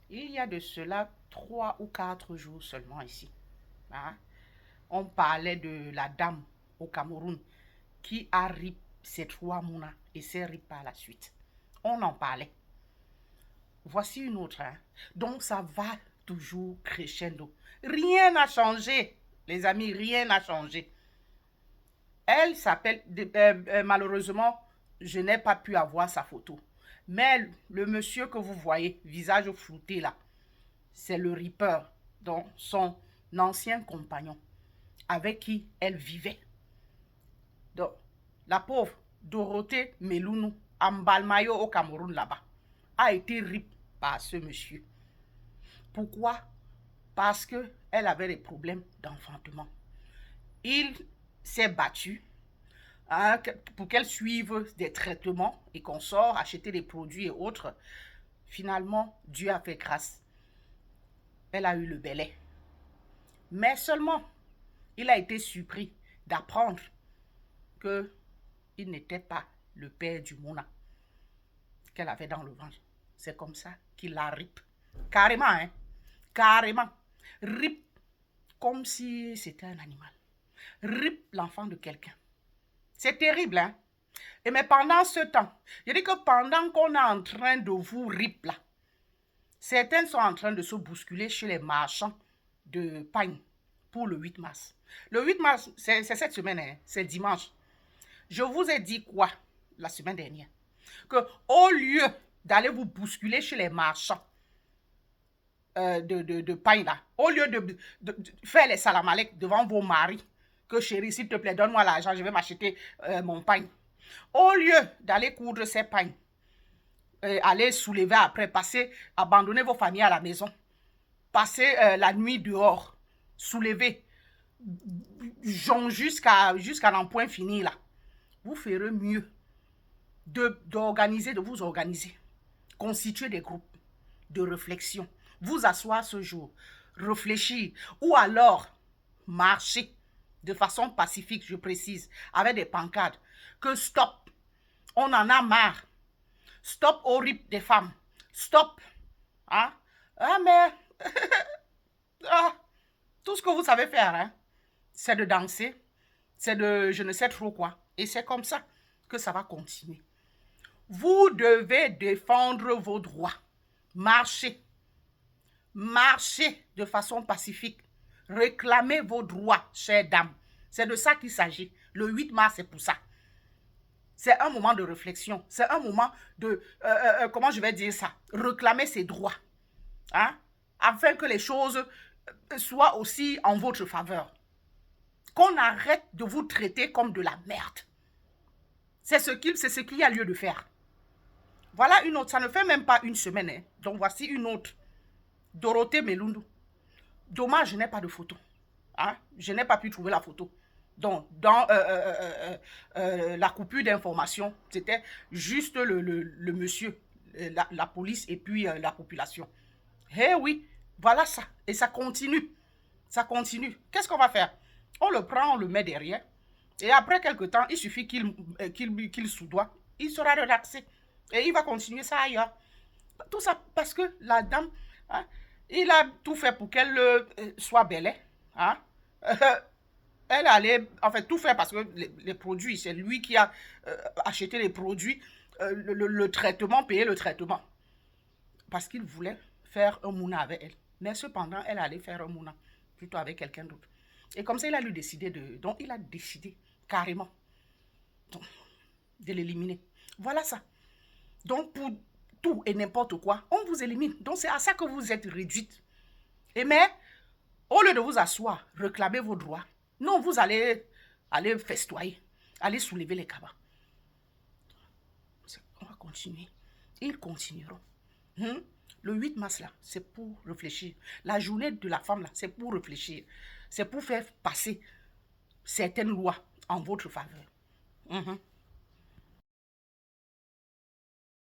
Il y a de cela 3 ou 4 jours seulement ici. Hein. On parlait de la dame au Cameroun qui a rip ses 3 mounas et s'est rip par la suite. On en parlait. Voici une autre. Hein. Donc ça va toujours crescendo. Rien n'a changé, les amis, rien n'a changé. Elle s'appelle, malheureusement, je n'ai pas pu avoir sa photo. Mais le monsieur que vous voyez, visage flouté là, c'est le Ripper, donc son ancien compagnon, avec qui elle vivait. Donc, la pauvre Dorothée Melounou, en Balmayo au Cameroun là-bas, a été rip par ce monsieur. Pourquoi? Parce qu'elle avait des problèmes d'enfantement. Il s'est battu hein, pour qu'elle suive des traitements et qu'on sort acheter des produits et autres. Finalement, Dieu a fait grâce. Elle a eu le belay. Mais seulement, il a été surpris d'apprendre qu'il n'était pas le père du Mona qu'elle avait dans le ventre. C'est comme ça qu'il la rip. Carrément, hein? Carrément. Rip comme si c'était un animal. Rip l'enfant de quelqu'un. C'est terrible, hein? Et mais pendant ce temps, je dis que pendant qu'on est en train de vous rip là, certains sont en train de se bousculer chez les marchands de pagne pour le 8 mars. Le 8 mars, c'est cette semaine, hein? C'est dimanche. Je vous ai dit quoi la semaine dernière? Que au lieu d'aller vous bousculer chez les marchands de pain là, au lieu de faire les salamalek devant vos maris, que chérie, s'il te plaît, donne-moi l'argent, je vais m'acheter mon pain. Au lieu d'aller coudre ces pains, aller soulever après, passer, abandonner vos familles à la maison, passer la nuit dehors, soulever, jusqu'à n'en point fini là, vous ferez mieux d'organiser, de vous organiser, constituer des groupes de réflexion, vous asseoir ce jour, réfléchir, ou alors marcher de façon pacifique, je précise, avec des pancartes, que stop, on en a marre, stop au rip des femmes, stop, hein? Ah mais, ah, tout ce que vous savez faire, hein, c'est de danser, c'est de je ne sais trop quoi, et c'est comme ça que ça va continuer. Vous devez défendre vos droits. Marchez. Marchez de façon pacifique. Réclamez vos droits, chères dames. C'est de ça qu'il s'agit. Le 8 mars, c'est pour ça. C'est un moment de réflexion. C'est un moment de, comment je vais dire ça? Réclamer ses droits. Hein? Afin que les choses soient aussi en votre faveur. Qu'on arrête de vous traiter comme de la merde. C'est ce qu'il y a lieu de faire. Voilà une autre, ça ne fait même pas une semaine. Hein. Donc voici une autre. Dorothée Melounou. Dommage, je n'ai pas de photo. Hein? Je n'ai pas pu trouver la photo. Donc, dans la coupure d'information, c'était juste le monsieur, la police et puis la population. Eh oui, voilà ça. Et ça continue. Ça continue. Qu'est-ce qu'on va faire? On le prend, on le met derrière. Et après quelque temps, il suffit qu'il soudoie. Il sera relaxé. Et il va continuer ça ailleurs. Tout ça parce que la dame, hein, il a tout fait pour qu'elle soit belle. Hein. Elle allait, en fait, tout faire parce que les produits, c'est lui qui a acheté les produits, le traitement, payé le traitement. Parce qu'il voulait faire un mouna avec elle. Mais cependant, elle allait faire un mouna plutôt avec quelqu'un d'autre. Et comme ça, il a lui décidé de... Donc, il a décidé carrément de l'éliminer. Voilà ça. Donc, pour tout et n'importe quoi, on vous élimine. Donc, c'est à ça que vous êtes réduite. Et mais, au lieu de vous asseoir, réclamer vos droits, non, vous allez festoyer, aller soulever les cabas. On va continuer. Ils continueront. Le 8 mars, là, c'est pour réfléchir. La journée de la femme, là, c'est pour réfléchir. C'est pour faire passer certaines lois en votre faveur.